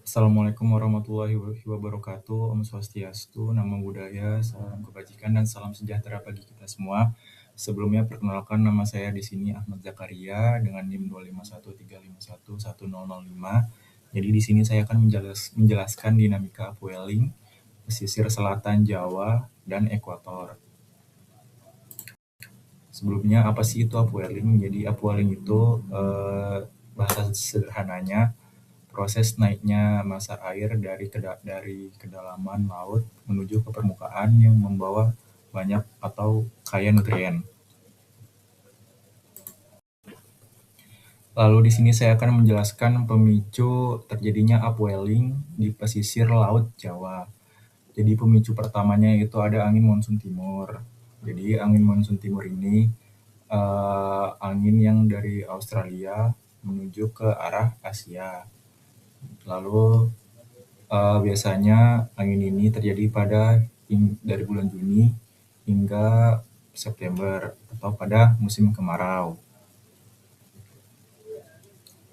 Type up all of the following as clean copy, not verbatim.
Assalamualaikum warahmatullahi wabarakatuh. Om Swastiastu, Namo Buddhaya, salam kebajikan dan salam sejahtera bagi kita semua. Sebelumnya perkenalkan nama saya di sini Ahmad Zakaria dengan NIM 25135110005. Jadi di sini saya akan menjelaskan dinamika upwelling pesisir selatan Jawa dan ekuator. Sebelumnya apa sih itu upwelling? Jadi upwelling itu bahasa sederhananya proses naiknya massa air dari kedalaman laut menuju ke permukaan yang membawa banyak atau kaya nutrien. Lalu di sini saya akan menjelaskan pemicu terjadinya upwelling di pesisir Laut Jawa. Jadi pemicu pertamanya itu ada angin monsun timur. Jadi angin monsun timur ini angin yang dari Australia menuju ke arah Asia. Lalu biasanya angin ini terjadi dari bulan Juni hingga September atau pada musim kemarau.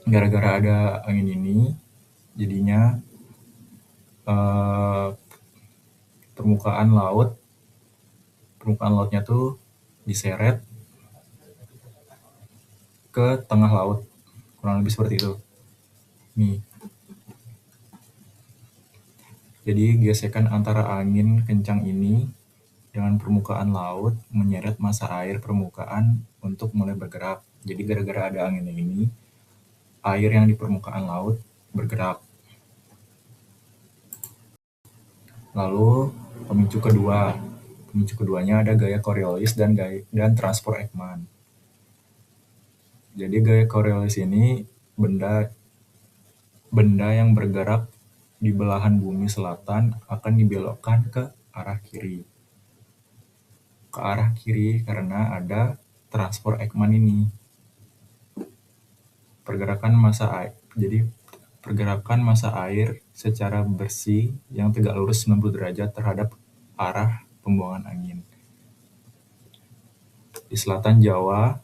Gara-gara ada angin ini, jadinya permukaan lautnya tuh diseret ke tengah laut, kurang lebih seperti itu. Nih. Jadi gesekan antara angin kencang ini dengan permukaan laut menyeret massa air permukaan untuk mulai bergerak. Jadi gara-gara ada angin ini, air yang di permukaan laut bergerak. Lalu pemicu keduanya ada gaya Coriolis dan transport Ekman. Jadi gaya Coriolis ini benda yang bergerak di belahan bumi selatan akan dibelokkan ke arah kiri. Ke arah kiri karena ada transport Ekman ini. Pergerakan massa air secara bersih yang tegak lurus 90 derajat terhadap arah pembuangan angin. Di selatan Jawa,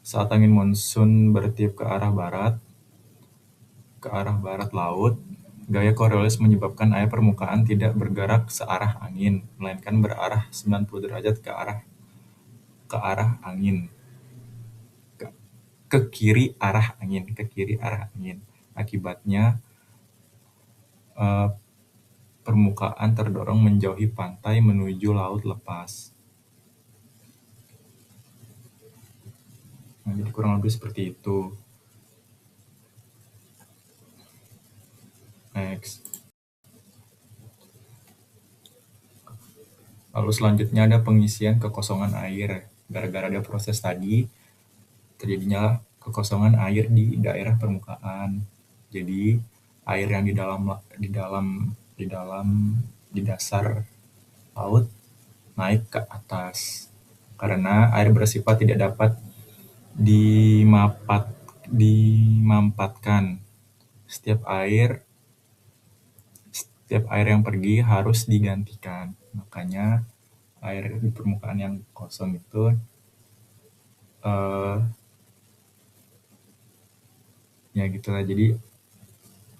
saat angin monsun bertiup ke arah barat laut, gaya Coriolis menyebabkan air permukaan tidak bergerak searah angin, melainkan berarah 90 derajat ke arah angin. Ke kiri arah angin. Akibatnya permukaan terdorong menjauhi pantai menuju laut lepas. Nah, jadi kurang lebih seperti itu. Next. Lalu selanjutnya ada pengisian kekosongan air. Gara-gara ada proses tadi, terjadinya kekosongan air di daerah permukaan. Jadi air yang di dasar laut naik ke atas karena air bersifat tidak dapat dimampatkan. Setiap air yang pergi harus digantikan. Makanya air di permukaan yang kosong itu ya gitulah. Jadi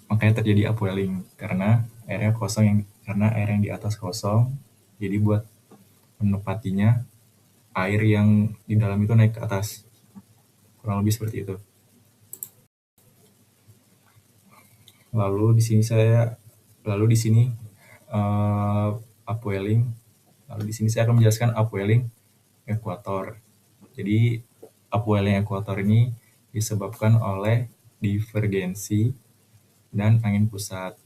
makanya terjadi upwelling karena air yang di atas kosong. Jadi buat menepatinya air yang di dalam itu naik ke atas. Kurang lebih seperti itu. Lalu di sini upwelling. Lalu di sini saya akan menjelaskan upwelling ekuator. Jadi upwelling ekuator ini disebabkan oleh divergensi dan angin pusat.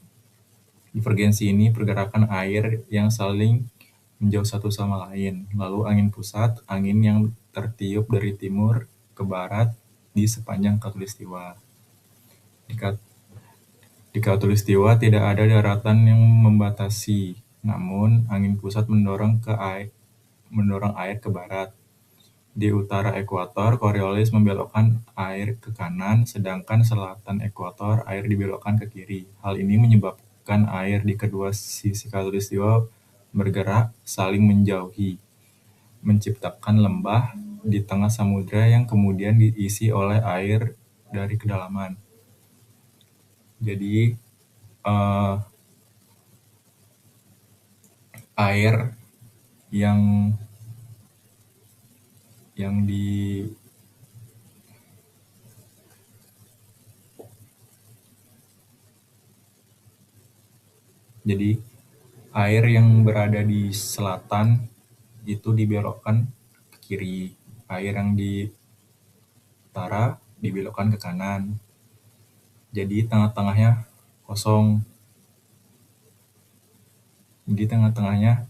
Divergensi ini pergerakan air yang saling menjauh satu sama lain. Lalu angin pusat, angin yang tertiup dari timur ke barat di sepanjang khatulistiwa. Di khatulistiwa tidak ada daratan yang membatasi, namun angin pusat mendorong air ke barat. Di utara ekuator, Coriolis membelokkan air ke kanan, sedangkan selatan ekuator air dibelokkan ke kiri. Hal ini menyebabkan air di kedua sisi khatulistiwa bergerak saling menjauhi, menciptakan lembah di tengah samudra yang kemudian diisi oleh air dari kedalaman. Jadi eh, air yang di jadi air yang berada di selatan itu dibelokkan ke kiri, air yang di utara dibelokkan ke kanan. Jadi tengah-tengahnya kosong. Jadi tengah-tengahnya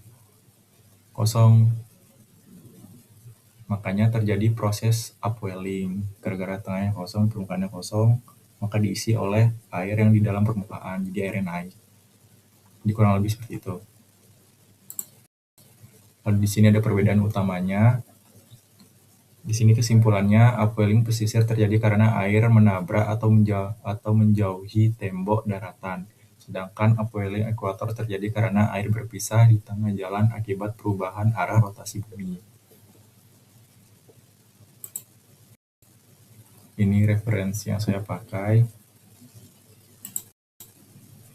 kosong. Makanya terjadi proses upwelling. Gara-gara tengahnya kosong, permukaannya kosong, maka diisi oleh air yang di dalam permukaan. Jadi airnya naik. Jadi kurang lebih seperti itu. Kalau di sini ada perbedaan utamanya. Di sini kesimpulannya, upwelling pesisir terjadi karena air menabrak atau menjauhi tembok daratan. Sedangkan upwelling ekuator terjadi karena air berpisah di tengah jalan akibat perubahan arah rotasi bumi. Ini referensi yang saya pakai.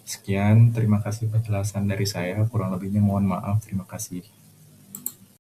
Sekian, terima kasih penjelasan dari saya. Kurang lebihnya mohon maaf. Terima kasih.